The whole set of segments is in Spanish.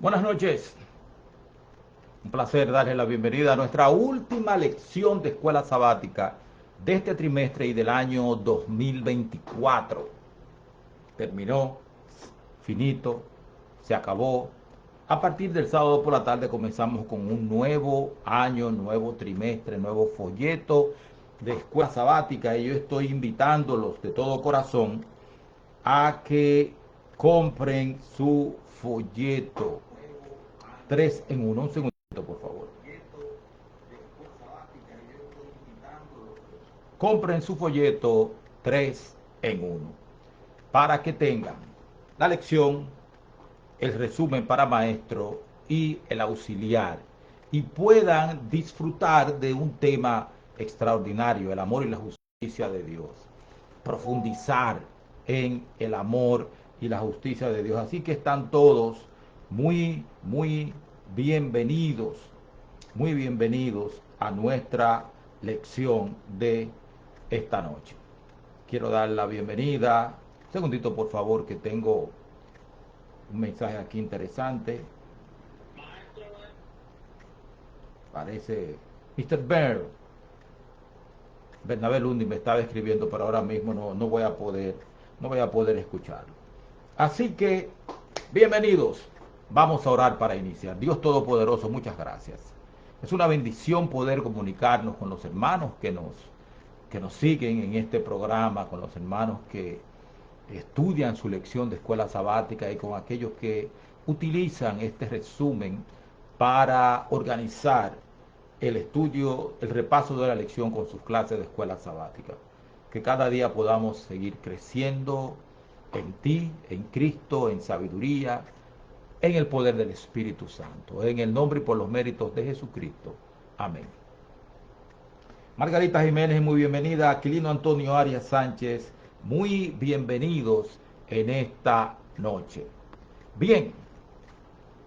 Buenas noches, un placer darles la bienvenida a nuestra última lección de escuela sabática de este trimestre y del año 2024. Terminó, finito, se acabó. A partir del sábado por la tarde comenzamos con un nuevo año, nuevo trimestre, nuevo folleto de escuela sabática y yo estoy invitándolos de todo corazón a que compren su folleto 3 en 1. Un segundito, por favor. Compren su folleto 3 en 1 para que tengan la lección, el resumen para maestro y el auxiliar y puedan disfrutar de un tema extraordinario, el amor y la justicia de Dios. Profundizar en el amor y la justicia de Dios. Así que están todos muy bienvenidos, muy bienvenidos a nuestra lección de esta noche. Quiero dar la bienvenida. Un segundito, por favor, que tengo un mensaje aquí interesante. Parece Mr. Bernabé Lundi me estaba escribiendo, pero ahora mismo no voy a poder escucharlo. Así que, bienvenidos. Vamos a orar para iniciar. Dios Todopoderoso, muchas gracias. Es una bendición poder comunicarnos con los hermanos que nos siguen en este programa, con los hermanos que estudian su lección de escuela sabática y con aquellos que utilizan este resumen para organizar el estudio, el repaso de la lección con sus clases de escuela sabática. Que cada día podamos seguir creciendo en ti, en Cristo, en sabiduría, en el poder del Espíritu Santo, en el nombre y por los méritos de Jesucristo. Amén. Margarita Jiménez, muy bienvenida. Aquilino Antonio Arias Sánchez, muy bienvenidos en esta noche. Bien,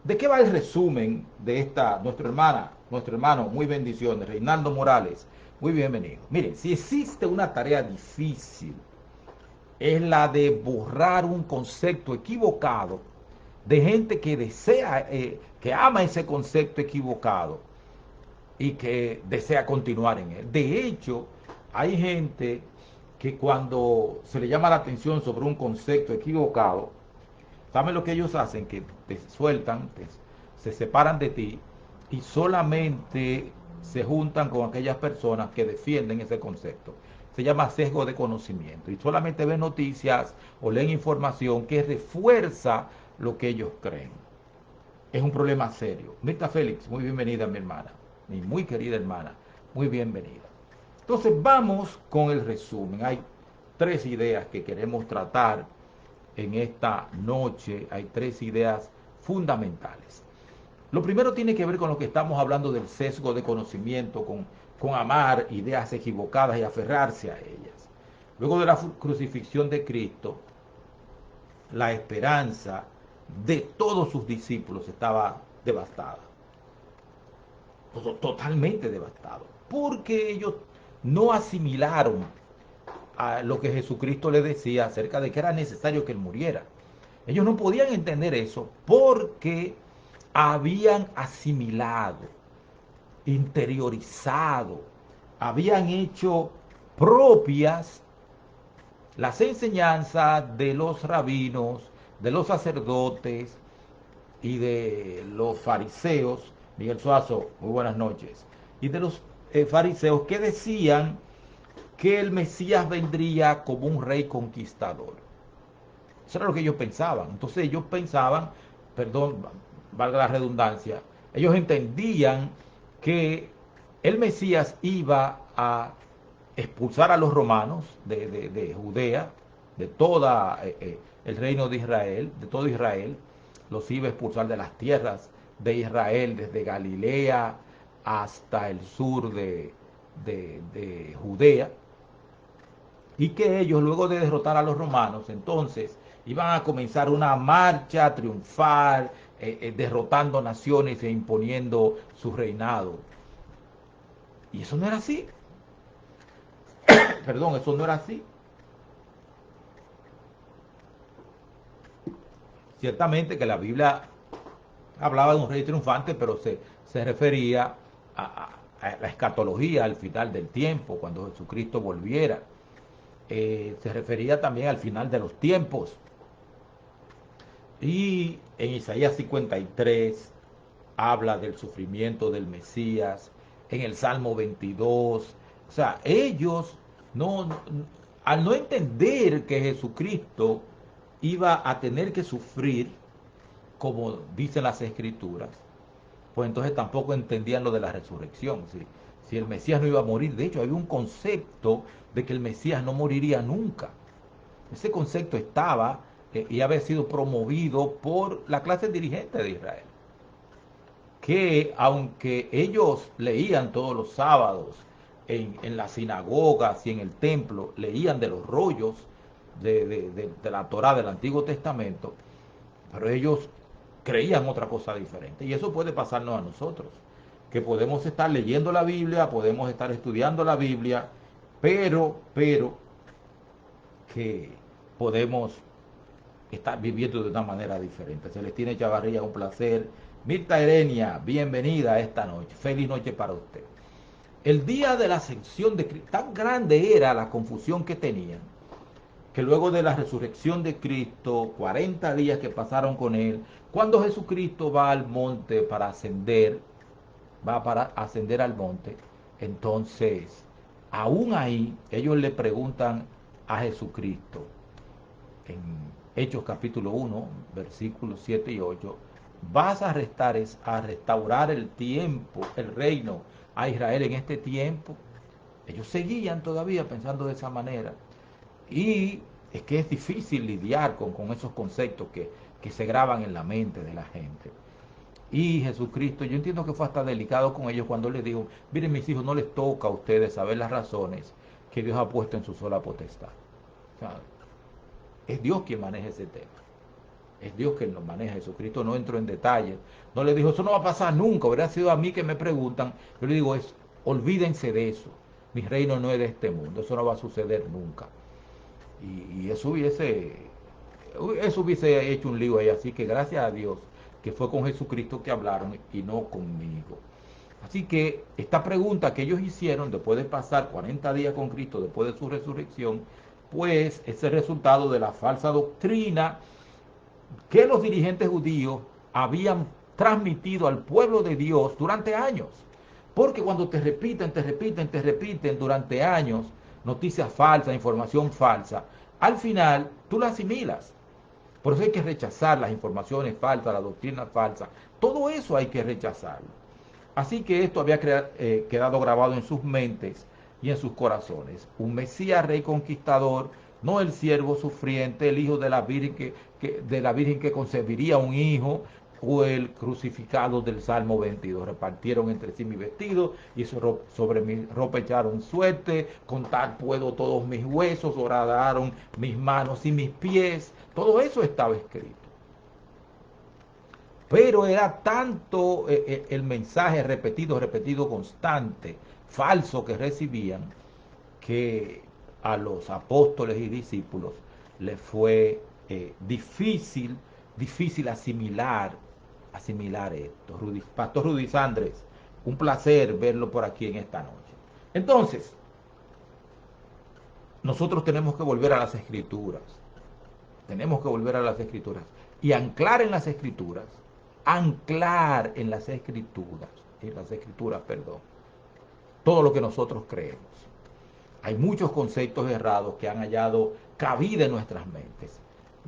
¿de qué va el resumen de esta, nuestro hermano, muy bendiciones, Reinaldo Morales? Muy bienvenido. Miren, si existe una tarea difícil, es la de borrar un concepto equivocado de gente que desea, que ama ese concepto equivocado y que desea continuar en él. De hecho, hay gente que cuando se le llama la atención sobre un concepto equivocado, ¿saben lo que ellos hacen? Que te sueltan, se separan de ti y solamente se juntan con aquellas personas que defienden ese concepto. Se llama sesgo de conocimiento y solamente ven noticias o leen información que refuerza lo que ellos creen. Es un problema serio. Mirta Félix, muy bienvenida, mi hermana, mi muy querida hermana, muy bienvenida. Entonces vamos con el resumen. Hay 3 ideas que queremos tratar en esta noche. Hay 3 ideas fundamentales. Lo primero tiene que ver con lo que estamos hablando del sesgo de conocimiento, con amar ideas equivocadas y aferrarse a ellas. Luego de la crucifixión de Cristo, la esperanza de todos sus discípulos estaba devastada. Totalmente devastado. Porque ellos no asimilaron a lo que Jesucristo les decía acerca de que era necesario que Él muriera. Ellos no podían entender eso porque habían asimilado, interiorizado, habían hecho propias las enseñanzas de los rabinos, de los sacerdotes y de los fariseos. Miguel Suazo, muy buenas noches. Y de los fariseos que decían que el Mesías vendría como un rey conquistador. Eso era lo que ellos pensaban. Entonces ellos pensaban, perdón, valga la redundancia, ellos entendían que el Mesías iba a expulsar a los romanos de Judea, de toda el reino de Israel, de todo Israel, los iba a expulsar de las tierras de Israel, desde Galilea hasta el sur de Judea, y que ellos, luego de derrotar a los romanos, entonces iban a comenzar una marcha triunfal, derrotando naciones e imponiendo su reinado. Y eso no era así. Perdón, eso no era así. Ciertamente que la Biblia Hablaba de un rey triunfante, pero se refería a la escatología al final del tiempo, cuando Jesucristo volviera. Se refería también al final de los tiempos. Y en Isaías 53 habla del sufrimiento del Mesías, en el Salmo 22. O sea, ellos no, al no entender que Jesucristo iba a tener que sufrir, como dicen las Escrituras, pues entonces tampoco entendían lo de la resurrección. Si el Mesías no iba a morir, de hecho había un concepto de que el Mesías no moriría nunca. Ese concepto estaba y había sido promovido por la clase dirigente de Israel, que aunque ellos leían todos los sábados en las sinagogas y en el templo, leían de los rollos de la Torá del Antiguo Testamento, pero ellos creían otra cosa diferente. Y eso puede pasarnos a nosotros, que podemos estar leyendo la Biblia, podemos estar estudiando la Biblia, pero que podemos estar viviendo de una manera diferente. Celestina Chavarría, un placer. Mirta Erenia, bienvenida a esta noche. Feliz noche para usted. El día de la ascensión de Cristo, tan grande era la confusión que tenían, que luego de la resurrección de Cristo, 40 días que pasaron con él, cuando Jesucristo va al monte para ascender, va para ascender al monte, entonces, aún ahí, ellos le preguntan a Jesucristo, en Hechos capítulo 1, versículos 7 y 8, vas a restaurar el tiempo, el reino a Israel en este tiempo. Ellos seguían todavía pensando de esa manera. Y es que es difícil lidiar con esos conceptos que se graban en la mente de la gente. Y Jesucristo, yo entiendo que fue hasta delicado con ellos cuando les dijo, miren mis hijos, no les toca a ustedes saber las razones que Dios ha puesto en su sola potestad. O sea, es Dios quien maneja ese tema. Es Dios quien lo maneja. Jesucristo no entró en detalles. No le dijo, eso no va a pasar nunca. Hubiera sido a mí que me preguntan. Yo le digo, olvídense de eso. Mi reino no es de este mundo. Eso no va a suceder nunca. Y eso hubiese hecho un lío ahí. Así que gracias a Dios que fue con Jesucristo que hablaron y no conmigo. Así que esta pregunta que ellos hicieron después de pasar 40 días con Cristo, después de su resurrección, pues es el resultado de la falsa doctrina que los dirigentes judíos habían transmitido al pueblo de Dios durante años. Porque cuando te repiten durante años noticias falsas, información falsa, al final tú la asimilas. Por eso hay que rechazar las informaciones falsas, la doctrina falsa. Todo eso hay que rechazarlo. Así que esto había quedado grabado en sus mentes y en sus corazones. Un Mesías rey conquistador, no el siervo sufriente, el hijo de la Virgen que concebiría un hijo, o el crucificado del Salmo 22. Repartieron entre sí mi vestido y sobre mi ropa echaron suerte, contar puedo todos mis huesos, horadaron mis manos y mis pies. Todo eso estaba escrito. Pero era tanto el mensaje repetido, constante, falso que recibían, que a los apóstoles y discípulos les fue difícil asimilar esto. Pastor Rudy Sandres, un placer verlo por aquí en esta noche. Entonces, nosotros tenemos que volver a las Escrituras. Tenemos que volver a las Escrituras y anclar en las Escrituras, perdón, todo lo que nosotros creemos. Hay muchos conceptos errados que han hallado cabida en nuestras mentes.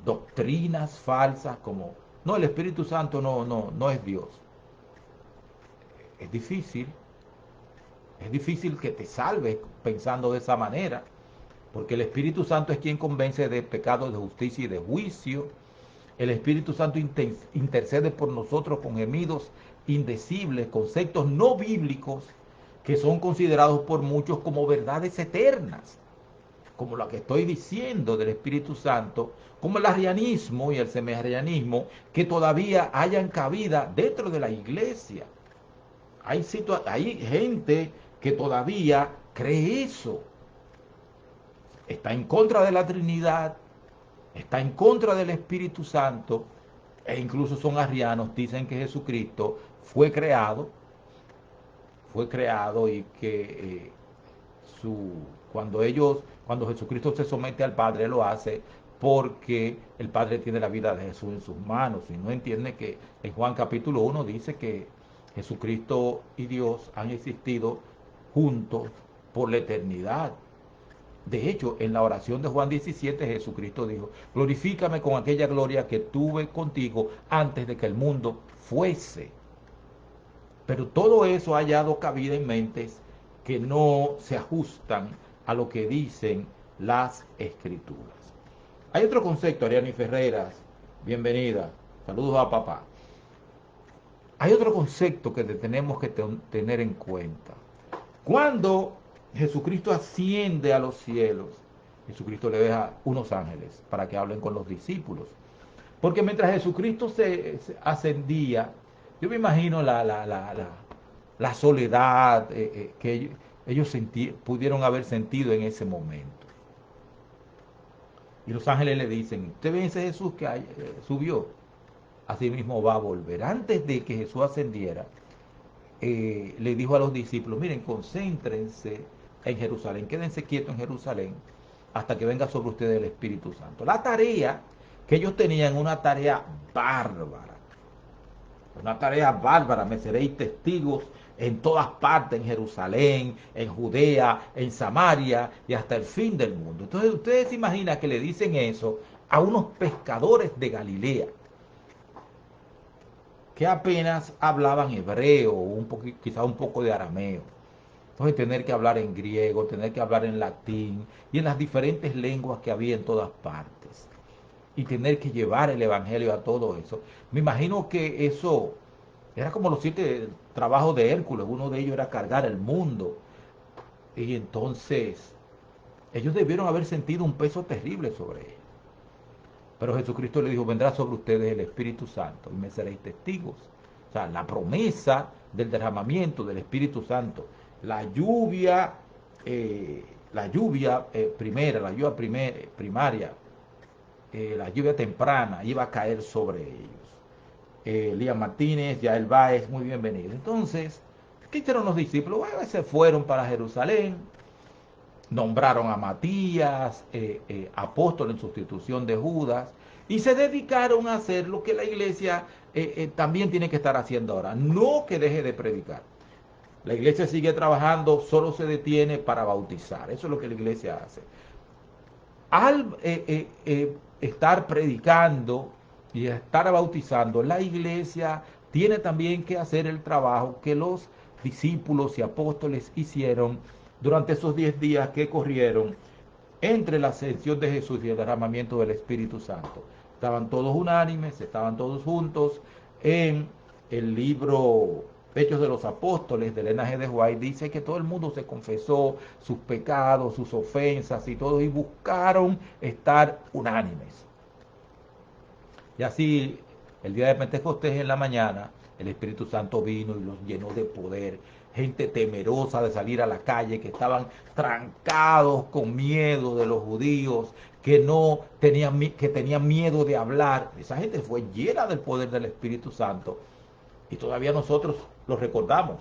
Doctrinas falsas como, no, el Espíritu Santo no es Dios. Es difícil que te salves pensando de esa manera, porque el Espíritu Santo es quien convence de pecado, de justicia y de juicio. El Espíritu Santo intercede por nosotros con gemidos indecibles, conceptos no bíblicos que son considerados por muchos como verdades eternas, como la que estoy diciendo del Espíritu Santo, como el arrianismo y el semiarrianismo, que todavía hayan cabida dentro de la iglesia. Hay gente que todavía cree eso. Está en contra de la Trinidad, está en contra del Espíritu Santo, e incluso son arrianos, dicen que Jesucristo fue creado y que su, cuando Jesucristo se somete al Padre, lo hace porque el Padre tiene la vida de Jesús en sus manos. Y no entiende que en Juan capítulo 1 dice que Jesucristo y Dios han existido juntos por la eternidad. De hecho, en la oración de Juan 17, Jesucristo dijo, glorifícame con aquella gloria que tuve contigo antes de que el mundo fuese. Pero todo eso ha hallado cabida en mentes que no se ajustan a lo que dicen las escrituras. Hay otro concepto, Ariani Ferreras, bienvenida, saludos a papá. Hay otro concepto que tenemos que tener en cuenta. Cuando Jesucristo asciende a los cielos, Jesucristo le deja unos ángeles para que hablen con los discípulos. Porque mientras Jesucristo se ascendía, yo me imagino la soledad que ellos pudieron haber sentido en ese momento. Y los ángeles le dicen, ¿usted ve ese Jesús que subió? Así mismo va a volver. Antes de que Jesús ascendiera, le dijo a los discípulos, miren, concéntrense en Jerusalén, quédense quietos en Jerusalén hasta que venga sobre ustedes el Espíritu Santo. La tarea que ellos tenían, una tarea bárbara, me seréis testigos en todas partes, en Jerusalén, en Judea, en Samaria y hasta el fin del mundo. Entonces ustedes se imaginan que le dicen eso a unos pescadores de Galilea, que apenas hablaban hebreo, quizás un poco de arameo. Entonces tener que hablar en griego, tener que hablar en latín y en las diferentes lenguas que había en todas partes. Y tener que llevar el evangelio a todo eso. Me imagino que eso era como los 7 trabajos de Hércules. Uno de ellos era cargar el mundo. Y entonces ellos debieron haber sentido un peso terrible sobre ellos. Pero Jesucristo le dijo, vendrá sobre ustedes el Espíritu Santo y me seréis testigos. O sea, la promesa del derramamiento del Espíritu Santo, la lluvia, primaria, la lluvia temprana iba a caer sobre ellos. Lía Martínez, Yael Báez, muy bienvenido. Entonces, ¿qué hicieron los discípulos? Bueno, se fueron para Jerusalén, nombraron a Matías, apóstol en sustitución de Judas, y se dedicaron a hacer lo que la iglesia también tiene que estar haciendo ahora, no que deje de predicar. La iglesia sigue trabajando, solo se detiene para bautizar, eso es lo que la iglesia hace. Al estar predicando y estar bautizando, la iglesia tiene también que hacer el trabajo que los discípulos y apóstoles hicieron durante esos 10 días que corrieron entre la ascensión de Jesús y el derramamiento del Espíritu Santo. Estaban todos unánimes, estaban todos juntos. En el libro Hechos de los Apóstoles del Elena G. de White dice que todo el mundo se confesó sus pecados, sus ofensas y todo, y buscaron estar unánimes. Y así, el día de Pentecostés en la mañana, el Espíritu Santo vino y los llenó de poder. Gente temerosa de salir a la calle, que estaban trancados con miedo de los judíos, que tenían miedo de hablar. Esa gente fue llena del poder del Espíritu Santo. Y todavía nosotros los recordamos.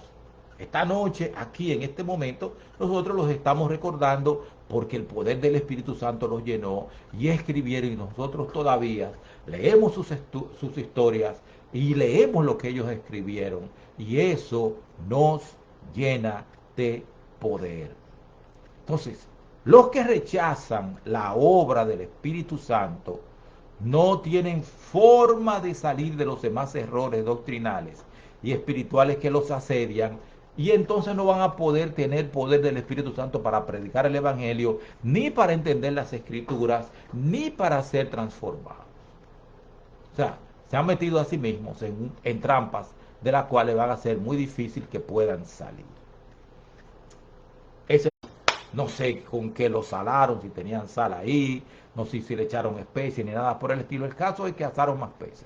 Esta noche, aquí en este momento, nosotros los estamos recordando porque el poder del Espíritu Santo los llenó y escribieron, y nosotros todavía leemos sus historias y leemos lo que ellos escribieron, y eso nos llena de poder. Entonces, los que rechazan la obra del Espíritu Santo no tienen forma de salir de los demás errores doctrinales y espirituales que los asedian, y entonces no van a poder tener poder del Espíritu Santo para predicar el Evangelio, ni para entender las Escrituras, ni para ser transformados. O sea, se han metido a sí mismos en trampas de las cuales van a ser muy difícil que puedan salir. Ese, no sé con qué lo salaron, si tenían sal ahí, no sé si le echaron especies ni nada por el estilo. El caso es que asaron más peces.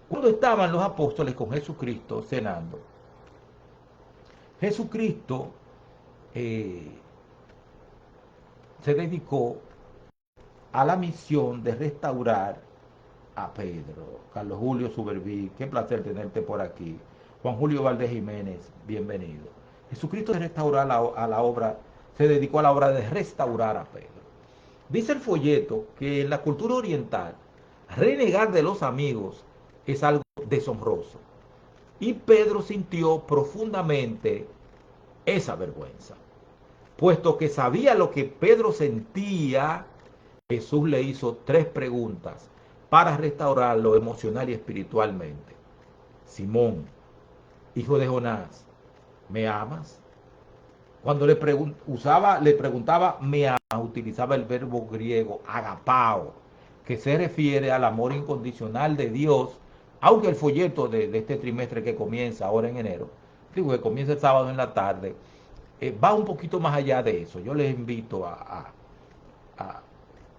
Cuando estaban los apóstoles con Jesucristo cenando, Jesucristo se dedicó a la misión de restaurar a Pedro. Carlos Julio Suberví, qué placer tenerte por aquí. Juan Julio Valdés Jiménez, bienvenido. Jesucristo a la obra, se dedicó a la obra de restaurar a Pedro. Dice el folleto que en la cultura oriental, renegar de los amigos es algo deshonroso. Y Pedro sintió profundamente esa vergüenza. Puesto que sabía lo que Pedro sentía, Jesús le hizo 3 preguntas para restaurarlo emocional y espiritualmente. Simón, hijo de Jonás, ¿me amas? Cuando le preguntaba, me amas, utilizaba el verbo griego agapao, que se refiere al amor incondicional de Dios, aunque el folleto de este trimestre que comienza ahora en enero, digo que comienza el sábado en la tarde, va un poquito más allá de eso. Yo les invito a,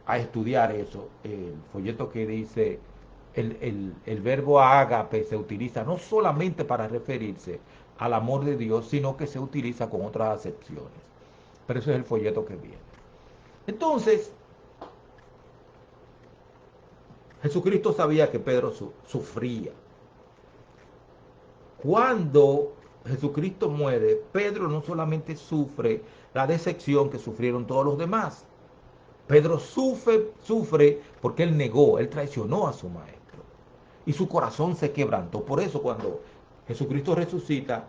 a estudiar eso. El folleto que dice, el verbo ágape se utiliza no solamente para referirse al amor de Dios, sino que se utiliza con otras acepciones. Pero ese es el folleto que viene. Entonces, Jesucristo sabía que Pedro sufría. Cuando Jesucristo muere, Pedro no solamente sufre la decepción que sufrieron todos los demás. Pedro sufre porque él traicionó a su maestro. Y su corazón se quebrantó. Por eso cuando Jesucristo resucita,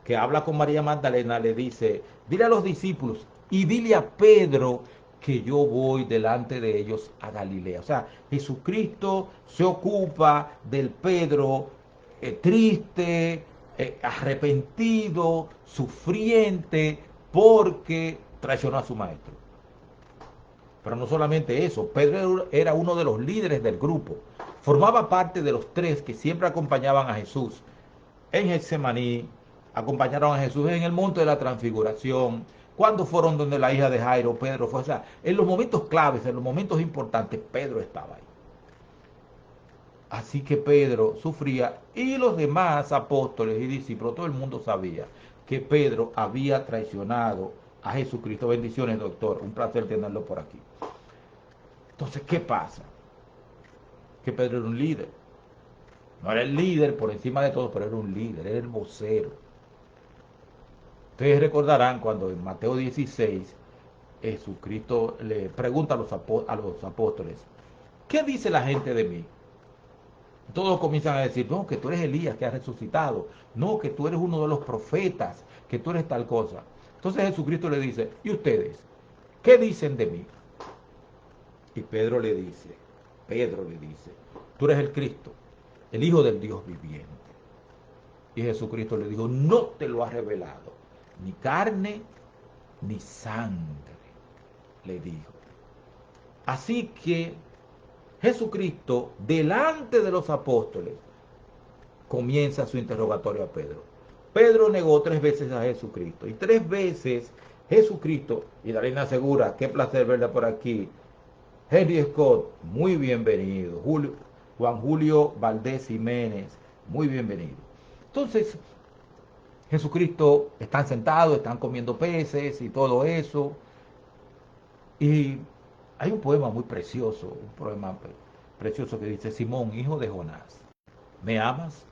que habla con María Magdalena, le dice, dile a los discípulos y dile a Pedro que yo voy delante de ellos a Galilea. O sea, Jesucristo se ocupa del Pedro triste, arrepentido, sufriente, porque traicionó a su maestro. Pero no solamente eso, Pedro era uno de los líderes del grupo. Formaba parte de los 3 que siempre acompañaban a Jesús en Getsemaní, acompañaron a Jesús en el monte de la transfiguración, cuando fueron donde la hija de Jairo, Pedro fue. O sea, en los momentos claves, en los momentos importantes, Pedro estaba ahí. Así que Pedro sufría y los demás apóstoles y discípulos, todo el mundo sabía que Pedro había traicionado a Jesucristo. Bendiciones, doctor. Un placer tenerlo por aquí. Entonces, ¿qué pasa? Que Pedro era un líder. No era el líder por encima de todo, pero era un líder, era el vocero. Ustedes recordarán cuando en Mateo 16 Jesucristo le pregunta a los apóstoles, ¿qué dice la gente de mí? Todos comienzan a decir, no, que tú eres Elías que ha resucitado, no, que tú eres uno de los profetas, que tú eres tal cosa. Entonces Jesucristo le dice, ¿y ustedes? ¿Qué dicen de mí? Y Pedro le dice, tú eres el Cristo, el Hijo del Dios viviente. Y Jesucristo le dijo, no te lo ha revelado ni carne ni sangre, le dijo. Así que Jesucristo, delante de los apóstoles, comienza su interrogatorio a Pedro. Pedro negó 3 veces a Jesucristo. Y 3 veces Jesucristo, y Darina Segura, qué placer verla por aquí. Henry Scott, muy bienvenido. Juan Julio Valdés Jiménez, muy bienvenido. Entonces, Jesucristo, están sentados, están comiendo peces y todo eso. Y hay un poema muy precioso, un poema precioso que dice, Simón, hijo de Jonás, ¿me amas?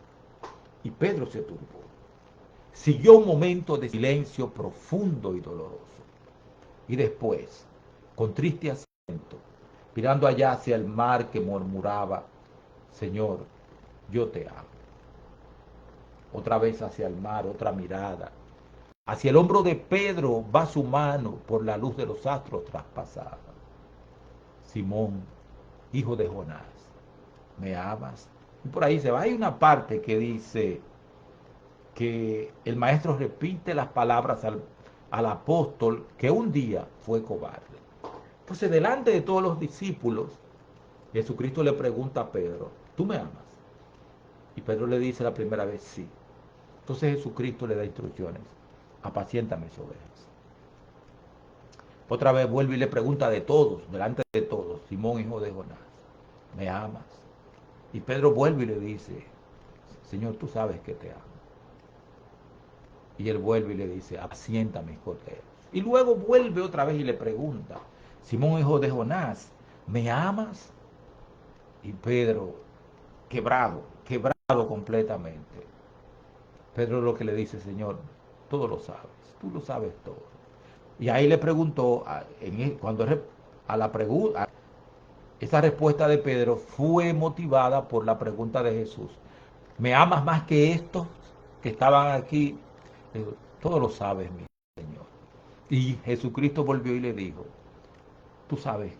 Y Pedro se turbó. Siguió un momento de silencio profundo y doloroso. Y después, con triste acento, mirando allá hacia el mar que murmuraba, Señor, yo te amo. Otra vez hacia el mar, otra mirada. Hacia el hombro de Pedro va su mano por la luz de los astros traspasada. Simón, hijo de Jonás, ¿me amas? Y por ahí se va. Hay una parte que dice que el maestro repite las palabras al apóstol que un día fue cobarde. Entonces, delante de todos los discípulos, Jesucristo le pregunta a Pedro, ¿tú me amas? Y Pedro le dice la primera vez, sí. Entonces Jesucristo le da instrucciones, apacienta mis ovejas. Otra vez vuelve y le pregunta de todos, delante de todos, Simón, hijo de Jonás, ¿me amas? Y Pedro vuelve y le dice, Señor, tú sabes que te amo. Y él vuelve y le dice, apacienta mis corderos. Y luego vuelve otra vez y le pregunta, Simón, hijo de Jonás, ¿me amas? Y Pedro, quebrado completamente. Pedro lo que le dice, Señor, todo lo sabes, tú lo sabes todo. Y ahí le preguntó, a la pregunta, esa respuesta de Pedro fue motivada por la pregunta de Jesús. ¿Me amas más que estos que estaban aquí? Digo, todo lo sabes, mi Señor. Y Jesucristo volvió y le dijo, tú sabes,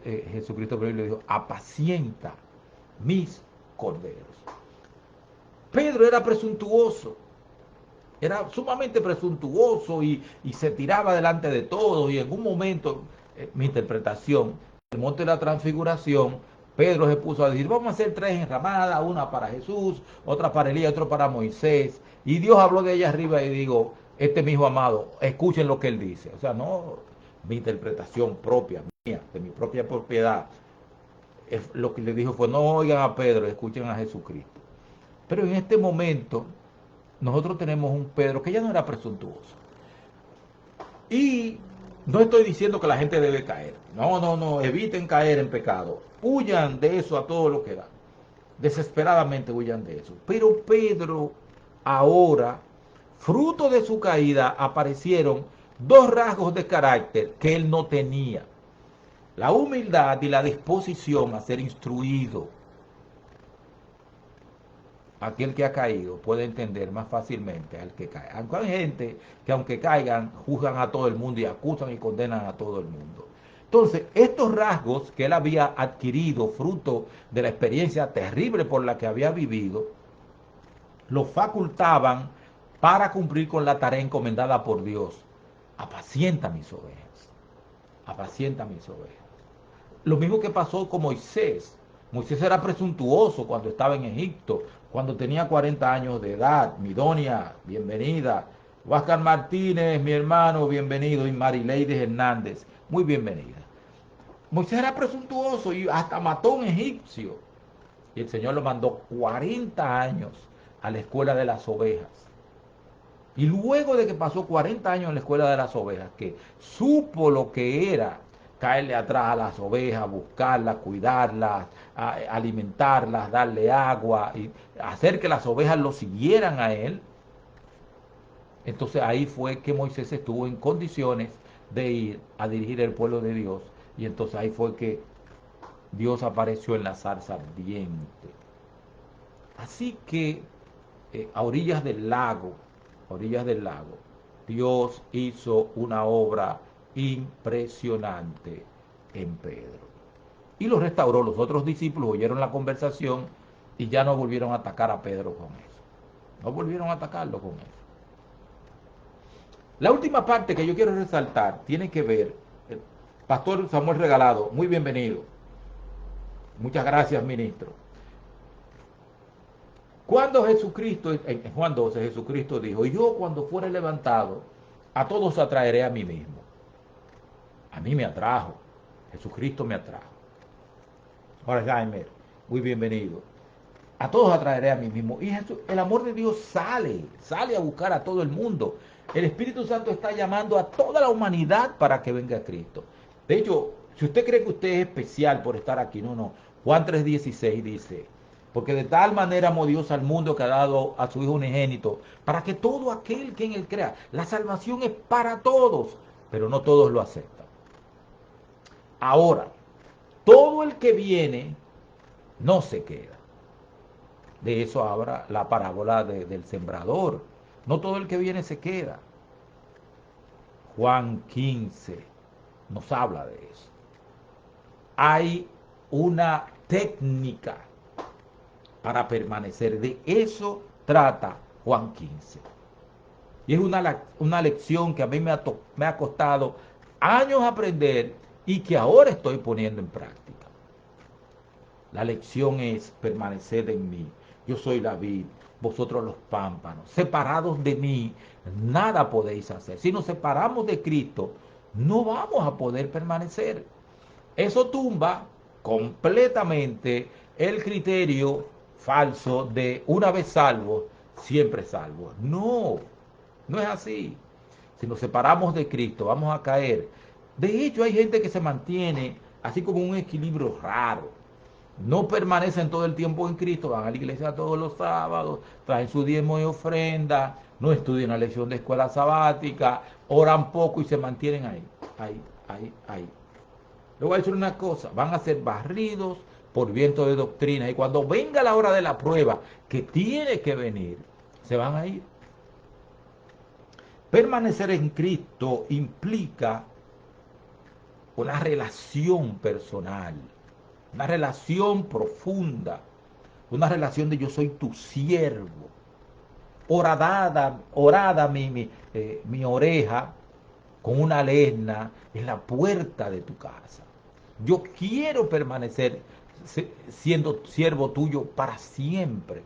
Jesucristo volvió y le dijo, apacienta mis corderos. Pedro era presuntuoso, era sumamente presuntuoso y se tiraba delante de todos y en un momento, mi interpretación, el monte de la transfiguración, Pedro se puso a decir, vamos a hacer 3 enramadas, una para Jesús, otra para Elías, otra para Moisés, y Dios habló de allá arriba y digo, este es mi hijo amado, escuchen lo que él dice, o sea, no mi interpretación propia, mía, de mi propia propiedad, lo que le dijo fue, no oigan a Pedro, escuchen a Jesucristo. Pero en este momento, nosotros tenemos un Pedro que ya no era presuntuoso. Y no estoy diciendo que la gente debe caer. No, no, no. Eviten caer en pecado. Huyan de eso a todo lo que da. Desesperadamente huyan de eso. Pero Pedro, ahora, fruto de su caída, aparecieron 2 rasgos de carácter que él no tenía. La humildad y la disposición a ser instruido. Aquel que ha caído puede entender más fácilmente al que cae. Aunque hay gente que aunque caigan, juzgan a todo el mundo y acusan y condenan a todo el mundo. Entonces, estos rasgos que él había adquirido fruto de la experiencia terrible por la que había vivido, lo facultaban para cumplir con la tarea encomendada por Dios. Apacienta mis ovejas. Apacienta mis ovejas. Lo mismo que pasó con Moisés. Moisés era presuntuoso cuando estaba en Egipto, cuando tenía 40 años de edad. Midonia, bienvenida. Huáscar Martínez, mi hermano, bienvenido. Y Marileides Hernández, muy bienvenida. Moisés era presuntuoso y hasta mató a un egipcio. Y el Señor lo mandó 40 años a la escuela de las ovejas. Y luego de que pasó 40 años en la escuela de las ovejas, que supo lo que era caerle atrás a las ovejas, buscarlas, cuidarlas, alimentarlas, darle agua y hacer que las ovejas lo siguieran a él. Entonces ahí fue que Moisés estuvo en condiciones de ir a dirigir el pueblo de Dios. Y entonces ahí fue que Dios apareció en la zarza ardiente. Así que a orillas del lago, Dios hizo una obra impresionante en Pedro. Y lo restauró. Los otros discípulos oyeron la conversación y ya no volvieron a atacar a Pedro con eso. No volvieron a atacarlo con eso. La última parte que yo quiero resaltar tiene que ver, el pastor Samuel Regalado, muy bienvenido. Muchas gracias, ministro. Cuando Jesucristo, en Juan 12, Jesucristo dijo, yo cuando fuere levantado, a todos atraeré a mí mismo. A mí me atrajo, Jesucristo me atrajo. Ahora Jaime, muy bienvenido. A todos atraeré a mí mismo. Y el amor de Dios sale a buscar a todo el mundo. El Espíritu Santo está llamando a toda la humanidad para que venga a Cristo. De hecho, si usted cree que usted es especial por estar aquí, no. Juan 3:16 dice, porque de tal manera amó Dios al mundo que ha dado a su Hijo unigénito, para que todo aquel que en él crea, la salvación es para todos, pero no todos lo aceptan. Ahora, todo el que viene no se queda. De eso habla la parábola del sembrador. No todo el que viene se queda. Juan 15 nos habla de eso. Hay una técnica para permanecer. De eso trata Juan 15. Y es una lección que a mí me ha costado años aprender y que ahora estoy poniendo en práctica. La lección es permanecer en mí. Yo soy la vid, vosotros los pámpanos. Separados de mí, nada podéis hacer. Si nos separamos de Cristo, no vamos a poder permanecer. Eso tumba completamente el criterio falso de una vez salvo, siempre salvo. No, no es así. Si nos separamos de Cristo, vamos a caer. De hecho, hay gente que se mantiene así como un equilibrio raro. no permanecen todo el tiempo en Cristo, van a la iglesia todos los sábados, traen su diezmo y ofrenda, no estudian la lección de escuela sabática, oran poco y se mantienen ahí. Le voy a decir una cosa, van a ser barridos por viento de doctrina y cuando venga la hora de la prueba, que tiene que venir, se van a ir. Permanecer en Cristo implica una relación personal, una relación profunda, una relación de yo soy tu siervo. Orada mi oreja con una lesna en la puerta de tu casa. Yo quiero permanecer siendo siervo tuyo para siempre.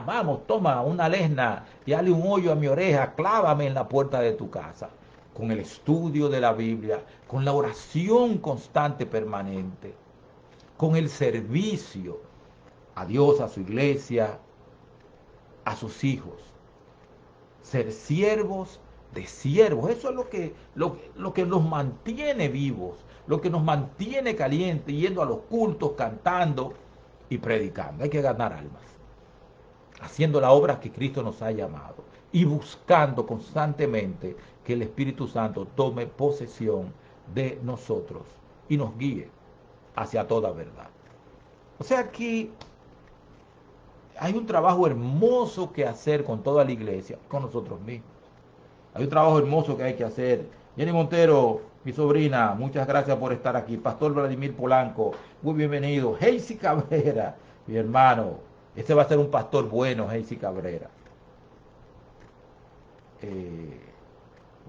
Vamos, toma una lesna y dale un hoyo a mi oreja, clávame en la puerta de tu casa. Con el estudio de la Biblia, con la oración constante permanente, con el servicio a Dios, a su iglesia, a sus hijos. Ser siervos de siervos, eso es lo que nos mantiene vivos, lo que nos mantiene calientes, yendo a los cultos, cantando y predicando. Hay que ganar almas, haciendo la obra que Cristo nos ha llamado y buscando constantemente que el Espíritu Santo tome posesión de nosotros y nos guíe hacia toda verdad. O sea que hay un trabajo hermoso que hacer con toda la iglesia, con nosotros mismos. Hay un trabajo hermoso que hay que hacer. Jenny Montero, mi sobrina, muchas gracias por estar aquí. Pastor Vladimir Polanco, muy bienvenido. Heisy Cabrera, mi hermano. Este va a ser un pastor bueno, Heisy Cabrera.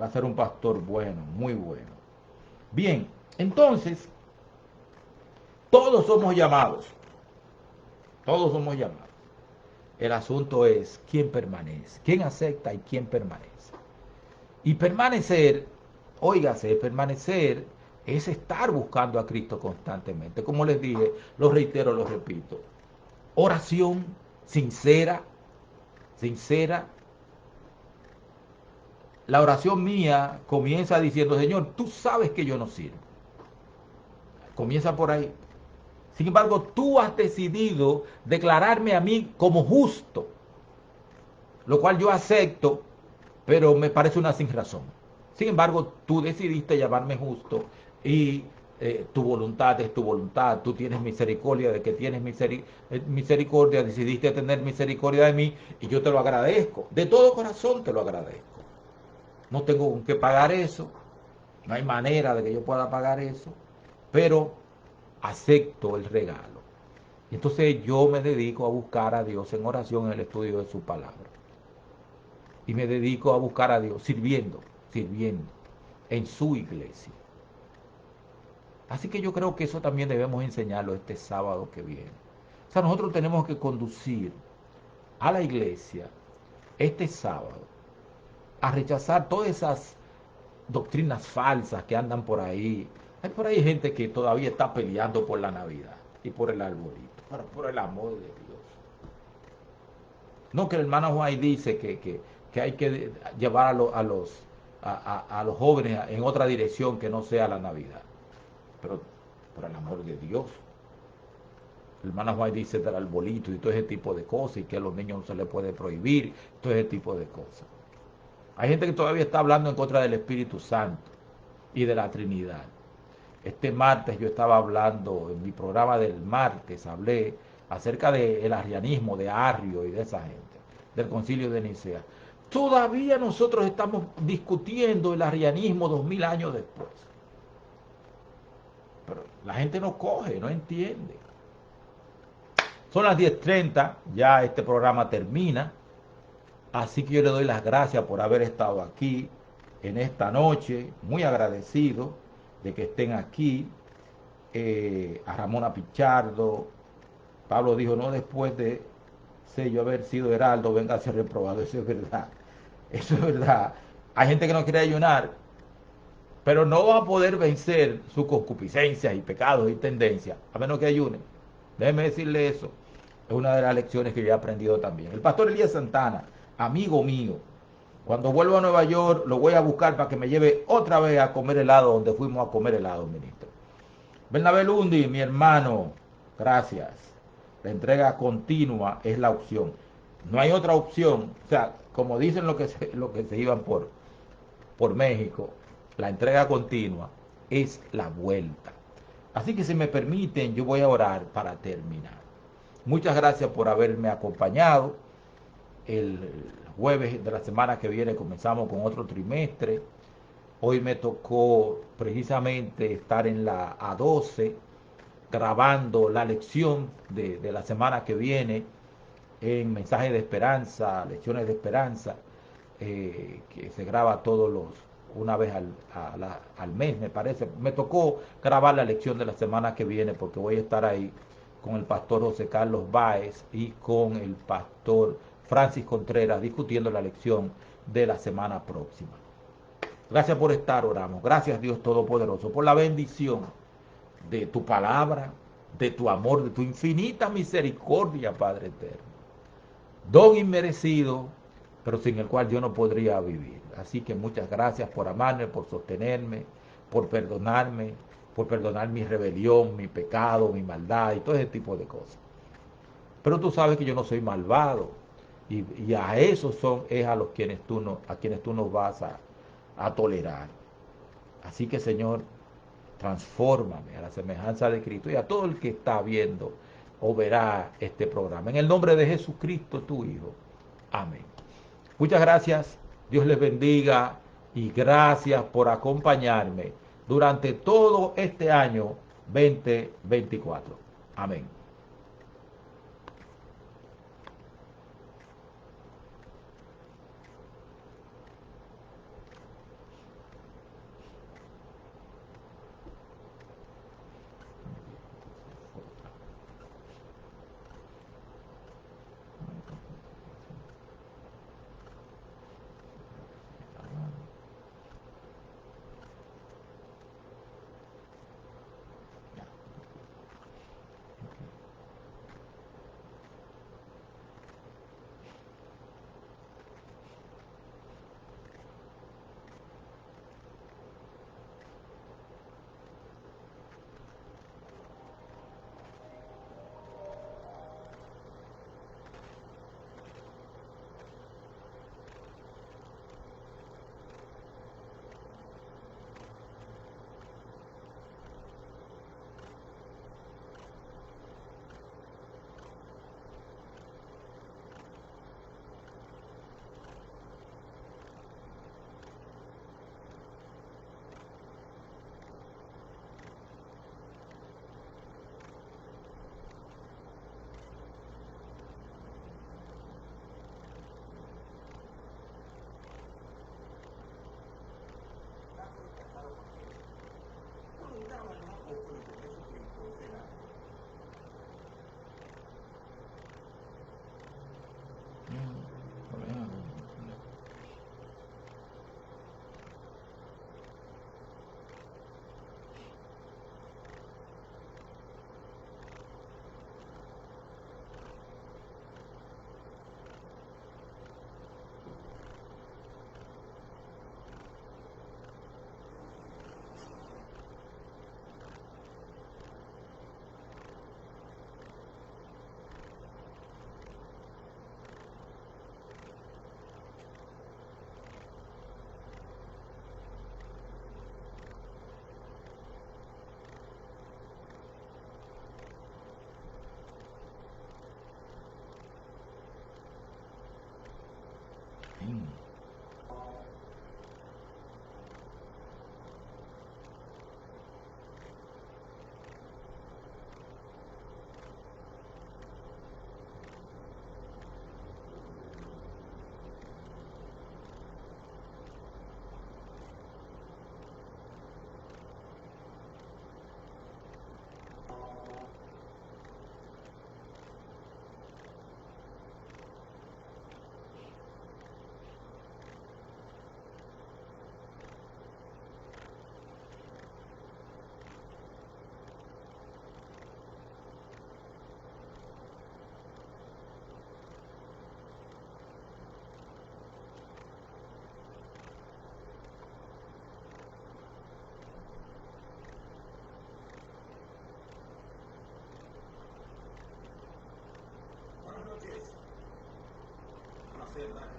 Va a ser un pastor bueno, muy bueno. Bien, entonces, todos somos llamados. Todos somos llamados. El asunto es quién permanece, quién acepta y quién permanece. Y permanecer, óigase, permanecer es estar buscando a Cristo constantemente. Como les dije, lo reitero, lo repito. Oración sincera. La oración mía comienza diciendo, Señor, tú sabes que yo no sirvo. Comienza por ahí. Sin embargo, tú has decidido declararme a mí como justo, lo cual yo acepto, pero me parece una sin razón. Sin embargo, tú decidiste llamarme justo y tu voluntad es tu voluntad. Tú tienes misericordia de que tienes misericordia, decidiste tener misericordia de mí y yo te lo agradezco. De todo corazón te lo agradezco. No tengo con qué pagar eso, no hay manera de que yo pueda pagar eso, pero acepto el regalo. Entonces yo me dedico a buscar a Dios en oración en el estudio de su palabra. Y me dedico a buscar a Dios sirviendo en su iglesia. Así que yo creo que eso también debemos enseñarlo este sábado que viene. O sea, nosotros tenemos que conducir a la iglesia este sábado a rechazar todas esas doctrinas falsas que andan por ahí. Hay por ahí gente que todavía está peleando por la Navidad y por el arbolito, pero por el amor de Dios. No, que el hermano Juan dice que hay que llevar a los jóvenes en otra dirección que no sea la Navidad. Pero por el amor de Dios. El hermano Juan dice del arbolito y todo ese tipo de cosas y que a los niños no se les puede prohibir, todo ese tipo de cosas. Hay gente que todavía está hablando en contra del Espíritu Santo y de la Trinidad. Este martes yo estaba hablando, en mi programa del martes, hablé acerca del arrianismo, de Arrio y de esa gente, del concilio de Nicea. Todavía nosotros estamos discutiendo el arrianismo 2000 años después. Pero la gente no coge, no entiende. Son las 10:30, ya este programa termina. Así que yo le doy las gracias por haber estado aquí en esta noche, muy agradecido de que estén aquí. A Ramona Pichardo, Pablo dijo, no después de yo haber sido heraldo, venga a ser reprobado. Eso es verdad, eso es verdad. Hay gente que no quiere ayunar, pero no va a poder vencer sus concupiscencias y pecados y tendencias, a menos que ayune. Déjeme decirle eso. Es una de las lecciones que yo he aprendido también. El pastor Elías Santana, amigo mío, cuando vuelvo a Nueva York, lo voy a buscar para que me lleve otra vez a comer helado donde fuimos a comer helado, ministro. Bernabé Lundi, mi hermano, Gracias. La entrega continua es la opción. No hay otra opción. O sea, como dicen lo que se iban por México, la entrega continua es la vuelta. Así que si me permiten, yo voy a orar para terminar. Muchas gracias por haberme acompañado. El jueves de la semana que viene comenzamos con otro trimestre. Hoy me tocó precisamente estar en la A12 grabando la lección de la semana que viene en Mensajes de Esperanza, Lecciones de Esperanza, que se graba todos los, una vez al mes, me parece. Me tocó grabar la lección de la semana que viene porque voy a estar ahí con el pastor José Carlos Báez y con el pastor Francis Contreras discutiendo la lección de la semana próxima. Gracias por estar, oramos. Gracias Dios Todopoderoso por la bendición de tu palabra, de tu amor, de tu infinita misericordia, Padre eterno. Don inmerecido, pero sin el cual yo no podría vivir. Así que muchas gracias por amarme, por sostenerme, por perdonar mi rebelión, mi pecado, mi maldad y todo ese tipo de cosas. Pero tú sabes que yo no soy malvado y a esos es a quienes tú nos vas a tolerar. Así que Señor, transfórmame a la semejanza de Cristo y a todo el que está viendo o verá este programa. En el nombre de Jesucristo, tu Hijo. Amén. Muchas gracias. Dios les bendiga y gracias por acompañarme durante todo este año 2024. Amén.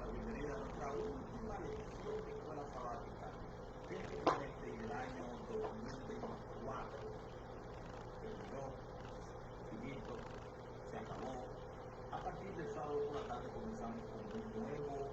la bienvenida a nuestra última lección de escuela sabática del trimestre del año 2024. Terminó, finito, se acabó. A partir del sábado por la tarde comenzamos con un nuevo